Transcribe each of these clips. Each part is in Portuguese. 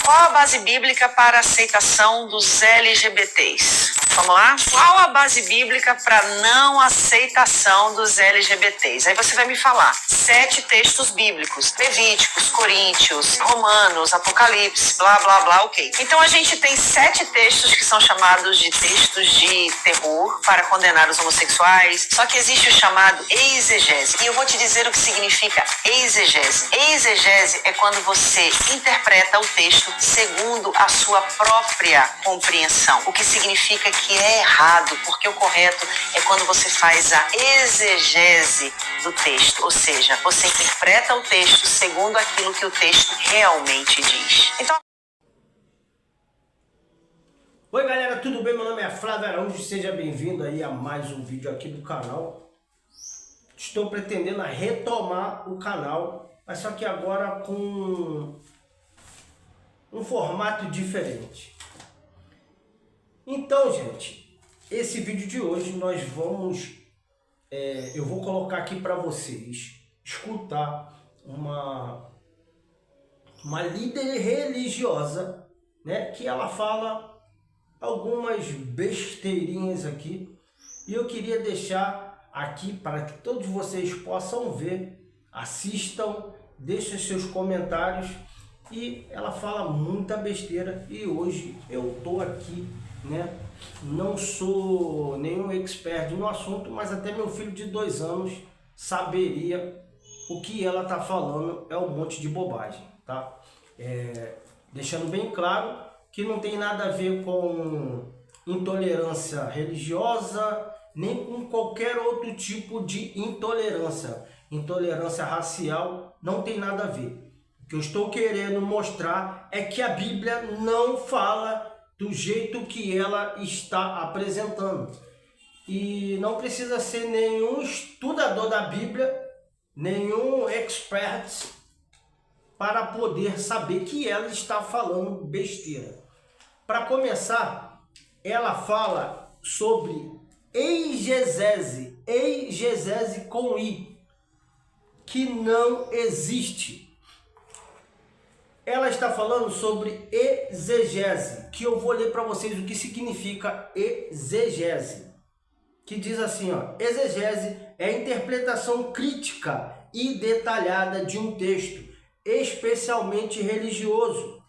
Qual a base bíblica para a aceitação dos LGBTs? Vamos lá? Qual a base bíblica para não aceitação dos LGBTs? Aí você vai me falar 7 textos bíblicos: Levíticos, Coríntios, Romanos, Apocalipse, blá, blá, blá, ok. Então a gente tem 7 textos que são chamados de textos de terror para condenar os homossexuais, só que existe o chamado exegese. E eu vou te dizer o que significa exegese. Exegese é quando você interpreta o texto segundo a sua própria compreensão, o que significa que é errado, porque o correto é quando você faz a exegese do texto, ou seja, você interpreta o texto segundo aquilo que o texto realmente diz. Então... Oi galera, tudo bem? Meu nome é Flávio Araújo, seja bem-vindo aí a mais um vídeo aqui do canal. Estou pretendendo retomar o canal, mas só que agora com um formato diferente. Então, gente, esse vídeo de hoje nós vamos, eu vou colocar aqui para vocês escutar uma líder religiosa, né, que ela fala algumas besteirinhas aqui, e eu queria deixar aqui para que todos vocês possam ver, assistam, deixem seus comentários. E ela fala muita besteira e hoje eu tô aqui, né? Não sou nenhum expert no assunto, mas até meu filho de 2 anos saberia o que ela tá falando. É um monte de bobagem, tá? Deixando bem claro que não tem nada a ver com intolerância religiosa, nem com qualquer outro tipo de intolerância. Intolerância racial não tem nada a ver. O que eu estou querendo mostrar é que a Bíblia não fala do jeito que ela está apresentando. E não precisa ser nenhum estudador da Bíblia, nenhum expert, para poder saber que ela está falando besteira. Para começar, ela fala sobre exegese, exegese com I, que não existe. Ela está falando sobre exegese, que eu vou ler para vocês o que significa exegese. Que diz assim, ó: exegese é a interpretação crítica e detalhada de um texto, especialmente religioso,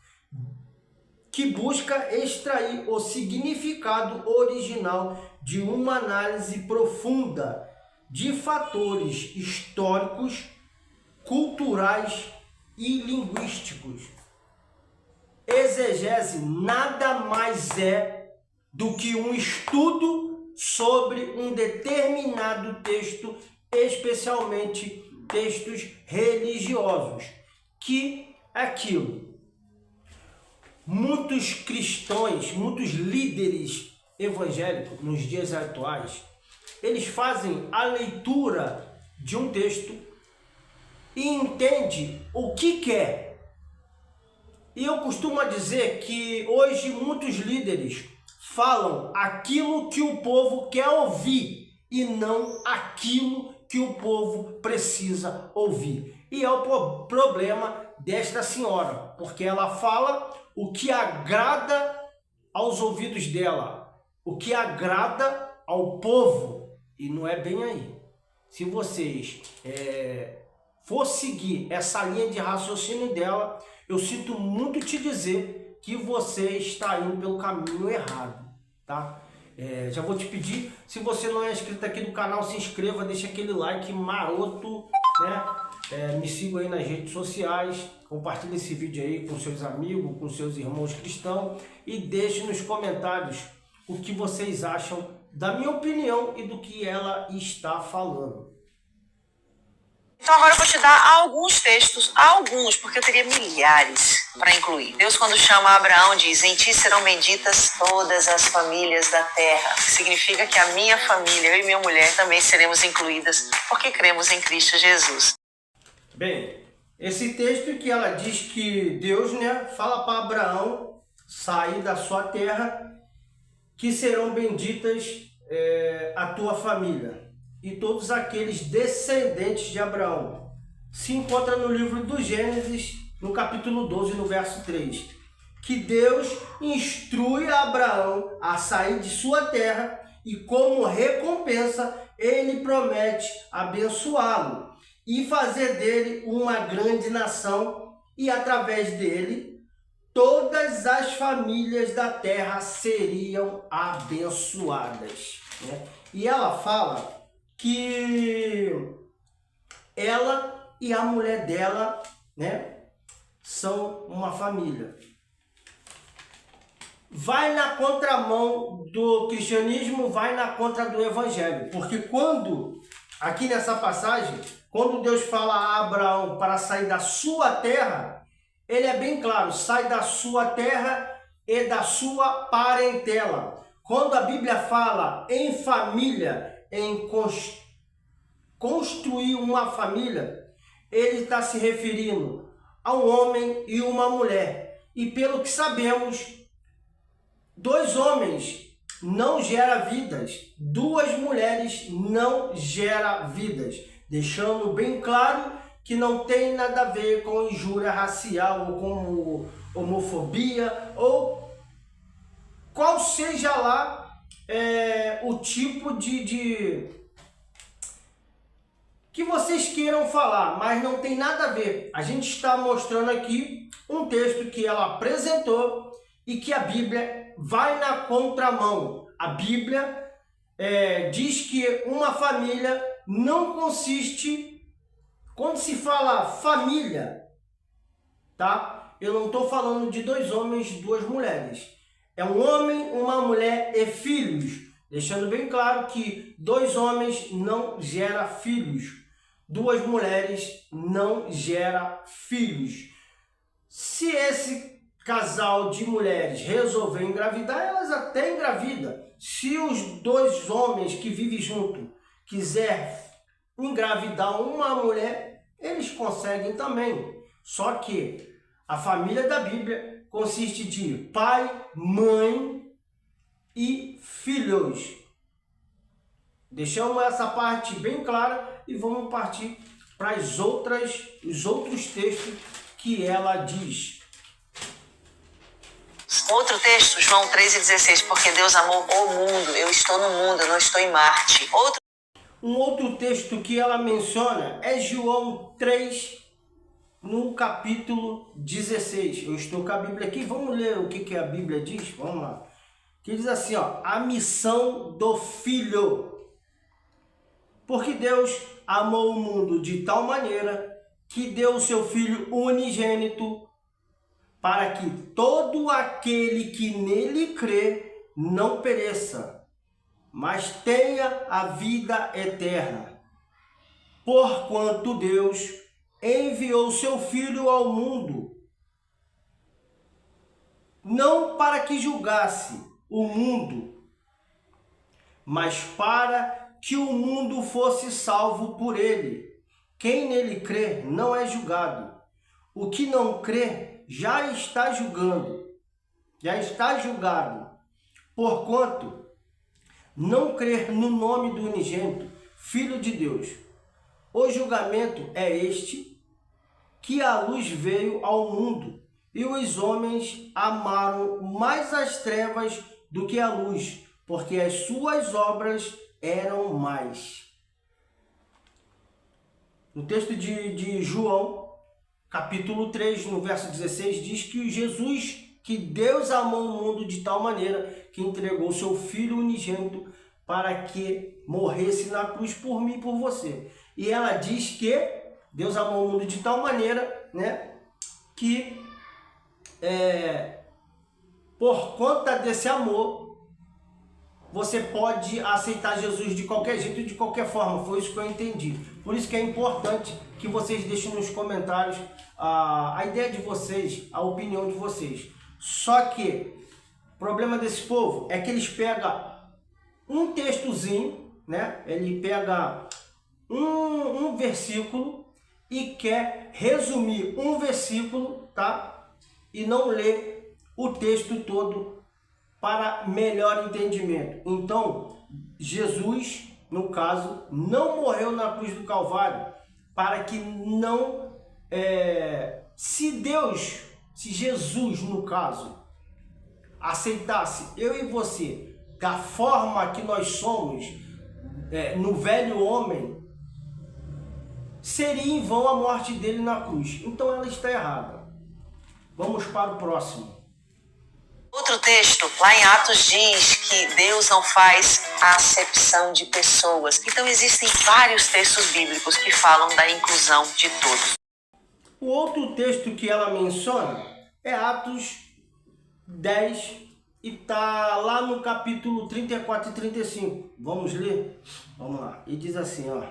que busca extrair o significado original de uma análise profunda de fatores históricos, culturais e linguísticos. Exegese nada mais é do que um estudo sobre um determinado texto, especialmente textos religiosos, que é aquilo. Muitos cristãos, muitos líderes evangélicos nos dias atuais, eles fazem a leitura de um texto e entende o que quer. E eu costumo dizer que hoje muitos líderes falam aquilo que o povo quer ouvir e não aquilo que o povo precisa ouvir. E é o problema desta senhora, porque ela fala o que agrada aos ouvidos dela, o que agrada ao povo, e não é bem aí. Se vocês for seguir essa linha de raciocínio dela, eu sinto muito te dizer que você está indo pelo caminho errado, tá? Já vou te pedir, se você não é inscrito aqui no canal, se inscreva, deixa aquele like maroto, né? Me siga aí nas redes sociais, compartilhe esse vídeo aí com seus amigos, com seus irmãos cristãos e deixe nos comentários o que vocês acham da minha opinião e do que ela está falando. Então agora eu vou te dar alguns textos, porque eu teria milhares para incluir. Deus, quando chama Abraão, diz: em ti serão benditas todas as famílias da terra. Significa que a minha família, eu e minha mulher, também seremos incluídas, porque cremos em Cristo Jesus. Bem, esse texto que ela diz que Deus, né, fala para Abraão sair da sua terra, que serão benditas a tua família e todos aqueles descendentes de Abraão. Se encontra no livro do Gênesis, no capítulo 12, no verso 3. que Deus instrui a Abraão a sair de sua terra e, como recompensa, ele promete abençoá-lo e fazer dele uma grande nação, e através dele todas as famílias da terra seriam abençoadas, né? E ela fala que ela e a mulher dela, né, são uma família. Vai na contramão do cristianismo, vai na contra do evangelho, porque quando, aqui nessa passagem, quando Deus fala a Abraão para sair da sua terra, ele é bem claro, sai da sua terra e da sua parentela. Quando a Bíblia fala em família, em construir uma família, ele está se referindo a um homem e uma mulher. E pelo que sabemos, 2 homens não geram vidas, 2 mulheres não geram vidas, deixando bem claro que não tem nada a ver com injúria racial ou com homofobia ou qual seja lá o tipo de que vocês queiram falar, mas não tem nada a ver. A gente está mostrando aqui um texto que ela apresentou e que a Bíblia vai na contramão. A Bíblia diz que uma família não consiste, quando se fala família, tá? Eu não estou falando de 2 homens, 2 mulheres. É um homem, uma mulher e filhos. Deixando bem claro que 2 homens não geram filhos. 2 mulheres não geram filhos. Se esse casal de mulheres resolver engravidar, elas até engravidam. Se os 2 homens que vivem junto quiser engravidar uma mulher, eles conseguem também. Só que a família da Bíblia consiste de pai, mãe e filhos. Deixamos essa parte bem clara e vamos partir para os outros textos que ela diz. Outro texto, João 3,16, porque Deus amou o mundo, eu estou no mundo, eu não estou em Marte. Um outro texto que ela menciona é João 3, no capítulo 16. Eu estou com a Bíblia aqui, vamos ler o que a Bíblia diz? Vamos lá. Que diz assim, ó, a missão do Filho. Porque Deus amou o mundo de tal maneira que deu o seu Filho unigênito, para que todo aquele que nele crê não pereça, mas tenha a vida eterna. Porquanto Deus enviou seu Filho ao mundo, não para que julgasse o mundo, mas para que o mundo fosse salvo por ele. Quem nele crê não é julgado. O que não crê já está julgado, porquanto não crer no nome do unigênito, Filho de Deus. O julgamento é este, que a luz veio ao mundo, e os homens amaram mais as trevas do que a luz, porque as suas obras eram más. No texto de João, capítulo 3, no verso 16, diz que Deus amou o mundo de tal maneira que entregou seu Filho unigênito para que morresse na cruz por mim e por você. E ela diz que Deus amou o mundo de tal maneira, né, que por conta desse amor, você pode aceitar Jesus de qualquer jeito e de qualquer forma. Foi isso que eu entendi. Por isso que é importante que vocês deixem nos comentários a ideia de vocês, a opinião de vocês. Só que o problema desse povo é que eles pegam um textozinho, né? Ele pega um versículo e quer resumir um versículo, tá? E não lê o texto todo para melhor entendimento. Então, Jesus, no caso, não morreu na cruz do Calvário para que não... se Deus Se Jesus, no caso, aceitasse eu e você da forma que nós somos, no velho homem, seria em vão a morte dele na cruz. Então ela está errada. Vamos para o próximo. Outro texto, lá em Atos, diz que Deus não faz acepção de pessoas. Então existem vários textos bíblicos que falam da inclusão de todos. O outro texto que ela menciona é Atos 10 e está lá no capítulo 34 e 35. Vamos ler? Vamos lá. E diz assim, ó.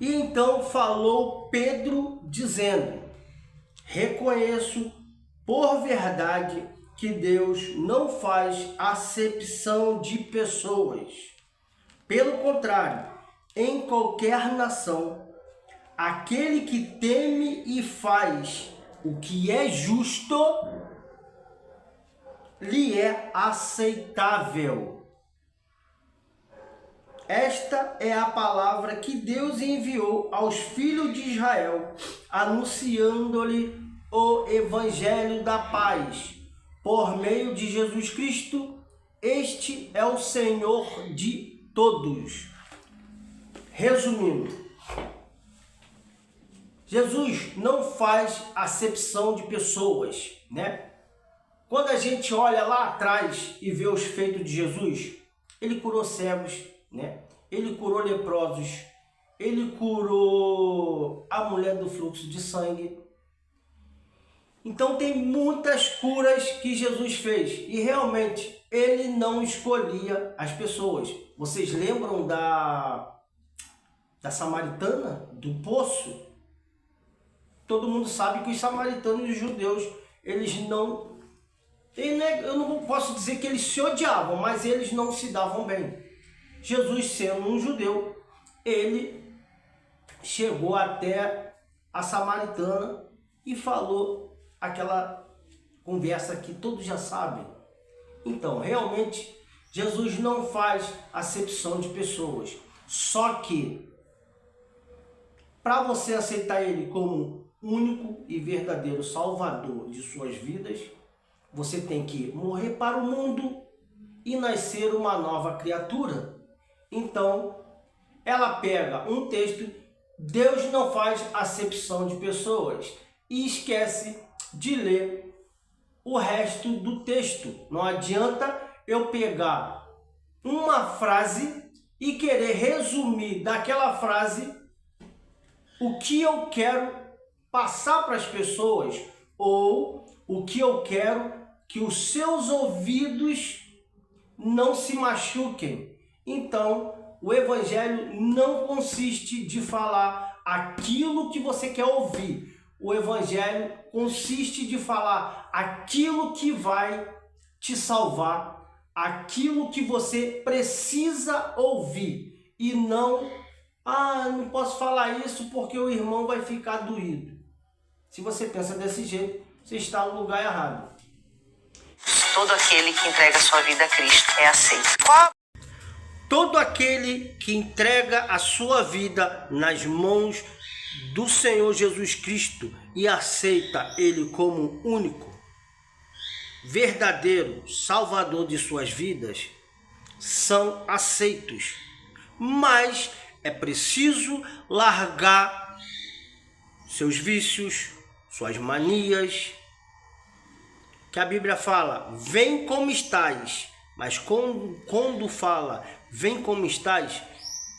E então falou Pedro, dizendo: reconheço por verdade que Deus não faz acepção de pessoas. Pelo contrário, em qualquer nação, aquele que teme e faz o que é justo, lhe é aceitável. Esta é a palavra que Deus enviou aos filhos de Israel, anunciando-lhe o evangelho da paz, por meio de Jesus Cristo. Este é o Senhor de todos. Resumindo, Jesus não faz acepção de pessoas, né? Quando a gente olha lá atrás e vê os feitos de Jesus, ele curou cegos, né? Ele curou leprosos, ele curou a mulher do fluxo de sangue. Então tem muitas curas que Jesus fez e realmente ele não escolhia as pessoas. Vocês lembram da samaritana, do poço? Todo mundo sabe que os samaritanos e os judeus, eu não posso dizer que eles se odiavam, mas eles não se davam bem. Jesus, sendo um judeu, ele chegou até a samaritana e falou aquela conversa que todos já sabem. Então, realmente, Jesus não faz acepção de pessoas. Só que, para você aceitar ele como único e verdadeiro Salvador de suas vidas, você tem que morrer para o mundo e nascer uma nova criatura. Então, ela pega um texto, Deus não faz acepção de pessoas, e esquece de ler o resto do texto. Não adianta eu pegar uma frase e querer resumir daquela frase o que eu quero passar para as pessoas, ou o que eu quero que os seus ouvidos não se machuquem. Então, o evangelho não consiste de falar aquilo que você quer ouvir. O evangelho consiste de falar aquilo que vai te salvar, aquilo que você precisa ouvir. E não, não posso falar isso porque o irmão vai ficar doído. Se você pensa desse jeito, você está no lugar errado. Todo aquele que entrega sua vida a Cristo é aceito. Todo aquele que entrega a sua vida nas mãos do Senhor Jesus Cristo e aceita ele como único, verdadeiro Salvador de suas vidas, são aceitos. Mas é preciso largar seus vícios, suas manias, que a Bíblia fala, vem como estás, mas quando fala, vem como estás,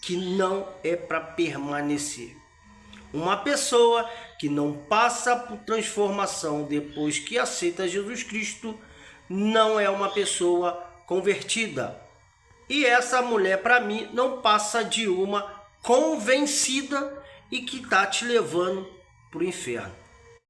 que não é para permanecer. Uma pessoa que não passa por transformação depois que aceita Jesus Cristo, não é uma pessoa convertida. E essa mulher, para mim, não passa de uma convencida e que está te levando para o inferno.